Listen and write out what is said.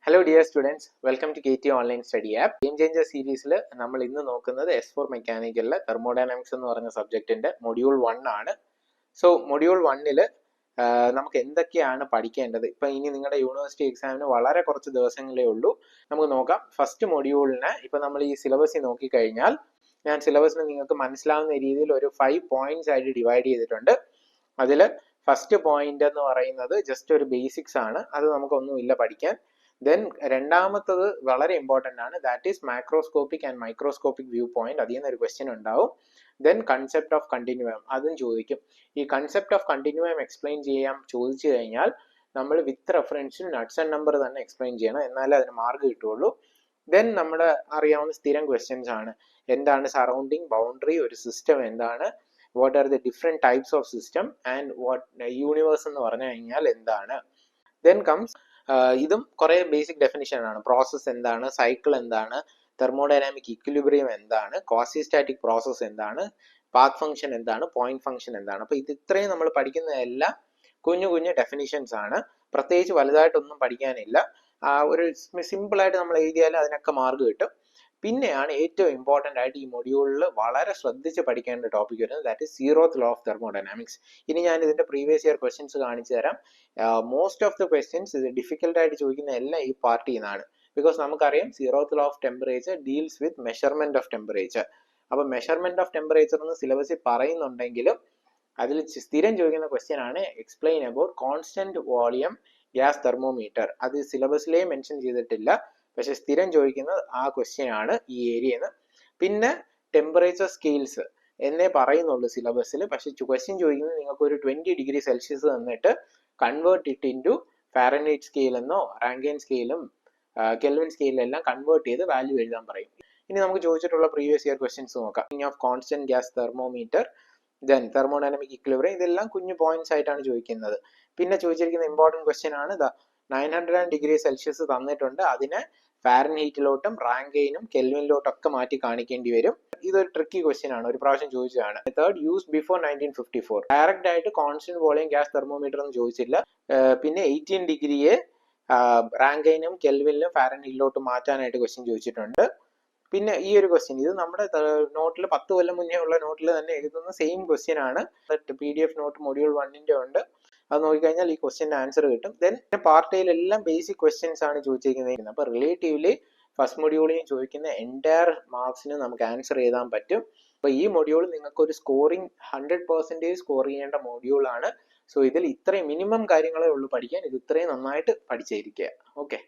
Hello dear students, welcome to KT online study app. Game changer സീരീസിൽ നമ്മൾ ഇന്ന് നോക്കുന്നത് S4 മെക്കാനിക്കലിലെ തെർമോഡൈനാമിക്സ് എന്ന് പറയുന്ന സബ്ജക്റ്റിന്റെ മൊഡ്യൂൾ 1 ആണ്. സോ മൊഡ്യൂൾ 1 നമുക്ക് എന്തൊക്കെയാണ് പഠിക്കേണ്ടത്? ഇപ്പൊ ഇനി നിങ്ങളുടെ യൂണിവേഴ്സിറ്റി എക്സാമിന് വളരെ കുറച്ച് ദിവസങ്ങളേ ഉള്ളൂ. നമുക്ക് നോക്കാം. ഫസ്റ്റ് മൊഡ്യൂളിന് ഇപ്പൊ നമ്മൾ ഈ സിലബസിൽ നോക്കിക്കഴിഞ്ഞാൽ ഞാൻ സിലബസിന് നിങ്ങൾക്ക് മനസ്സിലാവുന്ന രീതിയിൽ ഒരു 5 പോയിന്റ്സ് ആയിട്ട് ഡിവൈഡ് ചെയ്തിട്ടുണ്ട്. അതിൽ ഫസ്റ്റ് പോയിന്റ് എന്ന് പറയുന്നത് ജസ്റ്റ് ഒരു ബേസിക്സ് ആണ്, അത് നമുക്കൊന്നുമില്ല പഠിക്കാൻ. ദെൻ രണ്ടാമത്തത് വളരെ ഇമ്പോർട്ടൻ്റ് ആണ്, that is macroscopic and microscopic view point. അതിൽ നിന്ന് ഒരു ക്വസ്റ്റ്യൻ ഉണ്ടാവും. ദെൻ കൺസെപ്റ്റ് ഓഫ് കണ്ടിന്യൂയം, അതും ചോദിക്കും. ഈ കൺസെപ്റ്റ് ഓഫ് കണ്ടിന്യൂയം എക്സ്പ്ലെയിൻ ചെയ്യാൻ ചോദിച്ചു കഴിഞ്ഞാൽ നമ്മൾ വിത്ത് റെഫറൻസിൽ നട്ട്സ് ആൻഡ് നമ്പർ തന്നെ എക്സ്പ്ലെയിൻ ചെയ്യണം, എന്നാലേ അതിന് മാർക്ക് കിട്ടുള്ളൂ. ദെൻ നമ്മുടെ അറിയാവുന്ന സ്ഥിരം ക്വസ്റ്റ്യൻസ് ആണ്, എന്താണ് സറൗണ്ടിങ്, ബൗണ്ടറി, ഒരു സിസ്റ്റം എന്താണ്, what are the different types of system and what universe എന്ന് പറഞ്ഞു കഴിഞ്ഞാൽ എന്താണ്. ദെൻ കംസ് ഇതും കുറെ ബേസിക് ഡെഫിനിഷൻ ആണ്. പ്രോസസ് എന്താണ്, സൈക്കിൾ എന്താണ്, തെർമോഡൈനാമിക് ഇക്വിലിബ്രിയം എന്താണ്, ക്വാസിസ്റ്റാറ്റിക് പ്രോസസ് എന്താണ്, പാത്ത് ഫംഗ്ഷൻ എന്താണ്, പോയിന്റ് ഫംഗ്ഷൻ എന്താണ്. അപ്പൊ ഇത് ഇത്രയും നമ്മൾ പഠിക്കുന്നതെല്ലാം കുഞ്ഞു കുഞ്ഞു ഡെഫിനിഷൻസ് ആണ്. പ്രത്യേകിച്ച് വലുതായിട്ടൊന്നും പഠിക്കാനില്ല. ഒരു സിമ്പിൾ ആയിട്ട് നമ്മൾ എഴുതിയാൽ അതിനൊക്കെ മാർക്ക് കിട്ടും. പിന്നെയാണ് ഏറ്റവും ഇമ്പോർട്ടൻ്റ് ആയിട്ട് ഈ മൊഡ്യൂളിൽ വളരെ ശ്രദ്ധിച്ച് പഠിക്കേണ്ട ടോപ്പിക് വരുന്നത്, that is zeroth law of thermodynamics. ഇനി ഞാൻ ഇതിന്റെ പ്രീവിയസ് ഇയർ ക്വസ്റ്റ്യൻസ് കാണിച്ചു തരാം. മോസ്റ്റ് ഓഫ് ദ ക്വസ്റ്റ്യൻസ് ഇത് ഡിഫിക്കൽട്ട് ആയിട്ട് ചോദിക്കുന്ന എല്ലാം ഈ പാർട്ടിൽ നിന്നാണ്. ബിക്കോസ് നമുക്കറിയാം zeroth law of temperature deals with measurement of temperature. അപ്പൊ മെഷർമെന്റ് ഓഫ് ടെമ്പറേച്ചർ എന്ന് സിലബസിൽ പറയുന്നുണ്ടെങ്കിലും അതിൽ സ്ഥിരം ചോദിക്കുന്ന ക്വസ്റ്റ്യൻ ആണ് explain about constant volume gas thermometer. അത് സിലബസിലേ മെൻഷൻ ചെയ്തിട്ടില്ല, പക്ഷെ സ്ഥിരം ചോദിക്കുന്നത് ആ ക്വസ്റ്റ്യൻ ആണ് ഈ ഏരിയന്ന്. പിന്നെ ടെമ്പറേച്ചർ സ്കെയിൽസ് എന്നേ പറയുന്നുള്ളൂ സിലബസിൽ, പക്ഷെ ക്വസ്റ്റ്യൻ ചോദിക്കുന്നത് നിങ്ങൾക്ക് ഒരു 20 ഡിഗ്രി സെൽഷ്യസ് തന്നിട്ട് convert it into Fahrenheit scale എന്നോ റാങ്കൈൻ സ്കെയിലും കെൽവിൻ സ്കെയിലും എല്ലാം കൺവേർട്ട് ചെയ്ത് വാല്യൂ എഴുതാൻ പറയും. ഇനി നമുക്ക് ചോദിച്ചിട്ടുള്ള പ്രീവിയസ് ഇയർ ക്വസ്റ്റ്യൻസ് നോക്കാം. Of constant gas thermometer, then thermodynamic equilibrium, ഇതെല്ലാം കുഞ്ഞു പോയിന്റ്സ് ആയിട്ടാണ് ചോദിക്കുന്നത്. പിന്നെ ചോദിച്ചിരിക്കുന്ന ഇമ്പോർട്ടൻറ്റ് ക്വസ്റ്റ്യൻ ആണ് 900 ഡിഗ്രി സെൽഷ്യസ് തന്നിട്ടുണ്ട്, അതിനെ ഫാരൻഹീറ്റിലോട്ടും റാങ്കൈനും കെൽവിനിലോട്ടും ഒക്കെ മാറ്റി കാണിക്കേണ്ടി വരും. ഇതൊരു ട്രിക്കി ക്വസ്റ്റ്യൻ ആണ്, ഒരു പ്രാവശ്യം ചോദിച്ചതാണ്. Method use before 1954. ഡയറക്റ്റ് ആയിട്ട് കോൺസ്റ്റന്റ് വോളിയം ഗ്യാസ് തെർമോമീറ്റർ എന്ന് ചോദിച്ചില്ല. പിന്നെ 18 ഡിഗ്രിയെ റാങ്കൈനും കെൽവിനിലും ഫാരൻഹീറ്റിലോട്ടും മാറ്റാനായിട്ട് ക്വസ്റ്റ്യൻ ചോദിച്ചിട്ടുണ്ട്. പിന്നെ ഈ ഒരു ക്വസ്റ്റ്യൻ, ഇത് നമ്മുടെ നോട്ടിൽ 10 കൊല്ലം മുന്നേ ഉള്ള നോട്ടിൽ തന്നെ എഴുതുന്ന സെയിം ക്വസ്റ്റ്യൻ ആണ്. PDF നോട്ട് മൊഡ്യൂൾ 1 ഉണ്ട്, അത് നോക്കിക്കഴിഞ്ഞാൽ ഈ ക്വസ്റ്റ്യൻ്റെ ആൻസർ കിട്ടും. ദെൻ പാർട്ടിയിലെല്ലാം ബേസിക് ക്വസ്റ്റ്യൻസ് ആണ് ചോദിച്ചിരിക്കുന്നത്. അപ്പൊ റിലേറ്റീവ്ലി ഫസ്റ്റ് മൊഡ്യൂളിൽ ചോദിക്കുന്ന എൻറ്റയർ മാർക്സിന് നമുക്ക് ആൻസർ എഴുതാൻ പറ്റും. അപ്പൊ ഈ മൊഡ്യൂൾ നിങ്ങൾക്ക് ഒരു സ്കോറിംഗ് 100% സ്കോർ ചെയ്യേണ്ട മൊഡ്യൂൾ ആണ്. സോ ഇതിൽ ഇത്രയും മിനിമം കാര്യങ്ങളേ ഉള്ളൂ പഠിക്കാൻ. ഇത് ഇത്രയും നന്നായിട്ട് പഠിച്ചിരിക്കുക. ഓക്കെ.